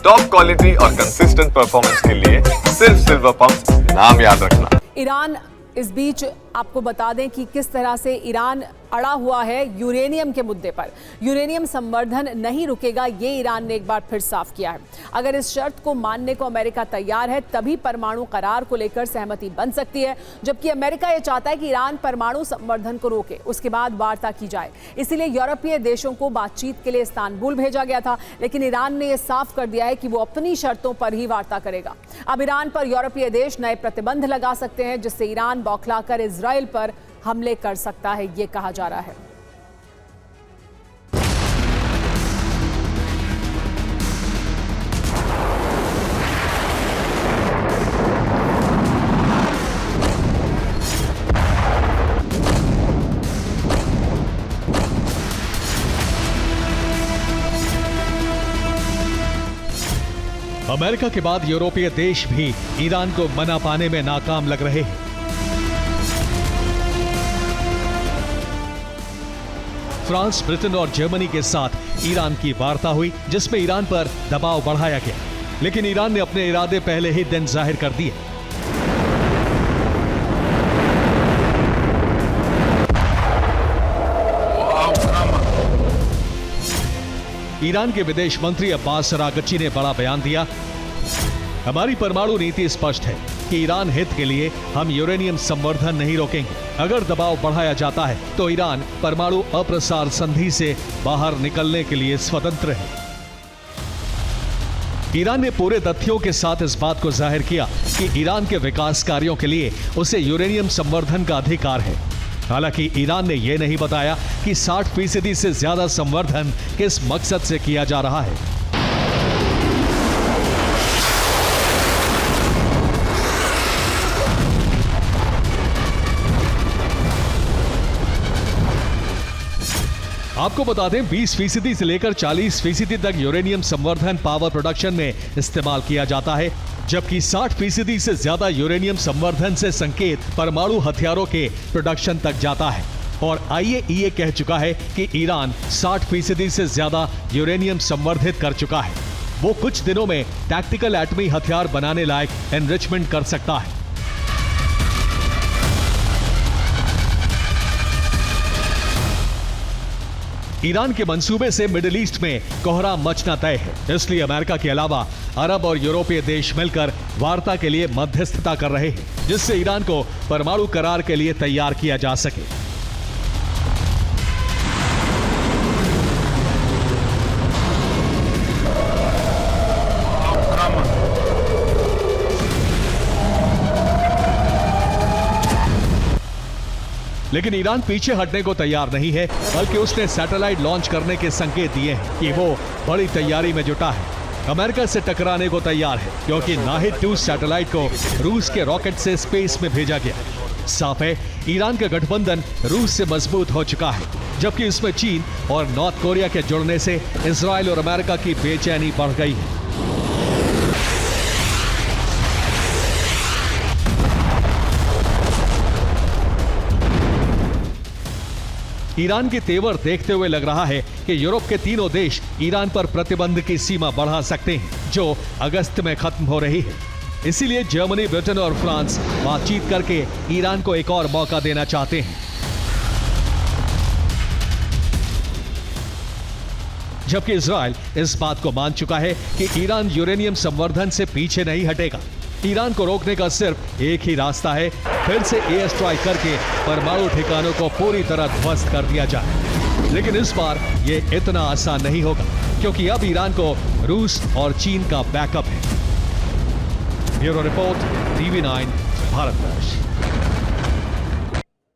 Top quality और consistent performance के लिए सिर्फ सिल्वर पंप्स, नाम याद रखना। ईरान, इस बीच आपको बता दें कि किस तरह से ईरान अड़ा हुआ है यूरेनियम के मुद्दे पर। यूरेनियम संवर्धन नहीं रुकेगा, ये ईरान ने एक बार फिर साफ किया है। अगर इस शर्त को मानने को अमेरिका तैयार है तभी परमाणु करार को लेकर सहमति बन सकती है, जबकि अमेरिका ये चाहता है कि ईरान परमाणु संवर्धन को रोके, उसके बाद वार्ता की जाए। इसीलिए यूरोपीय देशों को बातचीत के लिए इस्तांबुल भेजा गया था, लेकिन ईरान ने यह साफ कर दिया है कि वो अपनी शर्तों पर ही वार्ता करेगा। अब ईरान पर यूरोपीय देश नए प्रतिबंध लगा सकते हैं, जिससे ईरान बौखलाकर इजराइल पर हमले कर सकता है, ये कहा जा रहा है। अमेरिका के बाद यूरोपीय देश भी ईरान को मना पाने में नाकाम लग रहे हैं। फ्रांस, ब्रिटेन और जर्मनी के साथ ईरान की वार्ता हुई, जिसमें ईरान पर दबाव बढ़ाया गया, लेकिन ईरान ने अपने इरादे पहले ही दिन जाहिर कर दिए। ईरान के विदेश मंत्री अब्बास अरागची ने बड़ा बयान दिया। हमारी परमाणु नीति स्पष्ट है कि ईरान हित के लिए हम यूरेनियम संवर्धन नहीं रोकेंगे। अगर दबाव बढ़ाया जाता है तो ईरान परमाणु अप्रसार संधि से बाहर निकलने के लिए स्वतंत्र है। ईरान ने पूरे तथ्यों के साथ इस बात को जाहिर किया कि ईरान के विकास कार्यों के लिए उसे यूरेनियम संवर्धन का अधिकार है। हालांकि ईरान ने यह नहीं बताया कि 60% से ज्यादा संवर्धन किस मकसद से किया जा रहा है। आपको बता दें 20% से लेकर 40% तक यूरेनियम संवर्धन पावर प्रोडक्शन में इस्तेमाल किया जाता है, जबकि 60% से ज्यादा यूरेनियम संवर्धन से संकेत परमाणु हथियारों के प्रोडक्शन तक जाता है। और IAEA कह चुका है कि ईरान 60% से ज्यादा यूरेनियम संवर्धित कर चुका है। वो कुछ दिनों में टैक्टिकल एटमी हथियार बनाने लायक एनरिचमेंट कर सकता है। ईरान के मंसूबे से मिडिल ईस्ट में कोहराम मचना तय है, इसलिए अमेरिका के अलावा अरब और यूरोपीय देश मिलकर वार्ता के लिए मध्यस्थता कर रहे हैं, जिससे ईरान को परमाणु करार के लिए तैयार किया जा सके। लेकिन ईरान पीछे हटने को तैयार नहीं है, बल्कि उसने सैटेलाइट लॉन्च करने के संकेत दिए हैं कि वो बड़ी तैयारी में जुटा है। अमेरिका से टकराने को तैयार है, क्योंकि नाहिद-2 सैटेलाइट को रूस के रॉकेट से स्पेस में भेजा गया। साफ है, ईरान का गठबंधन रूस से मजबूत हो चुका है, जबकि इसमें चीन और नॉर्थ कोरिया के जुड़ने से इजराइल और अमेरिका की बेचैनी बढ़ गई है। ईरान के तेवर देखते हुए लग रहा है कि यूरोप के तीनों देश ईरान पर प्रतिबंध की सीमा बढ़ा सकते हैं, जो अगस्त में खत्म हो रही है। इसीलिए जर्मनी, ब्रिटेन और फ्रांस बातचीत करके ईरान को एक और मौका देना चाहते हैं। जबकि इजराइल इस बात को मान चुका है कि ईरान यूरेनियम संवर्धन से पीछे नहीं हटेगा। ईरान को रोकने का सिर्फ एक ही रास्ता है, फिर से एयर स्ट्राइक करके परमाणु ठिकानों को पूरी तरह ध्वस्त कर दिया जाए। लेकिन इस बार यह इतना आसान नहीं होगा, क्योंकि अब ईरान को रूस और चीन का बैकअप है। Bureau report, TV9, Bharatvarsh.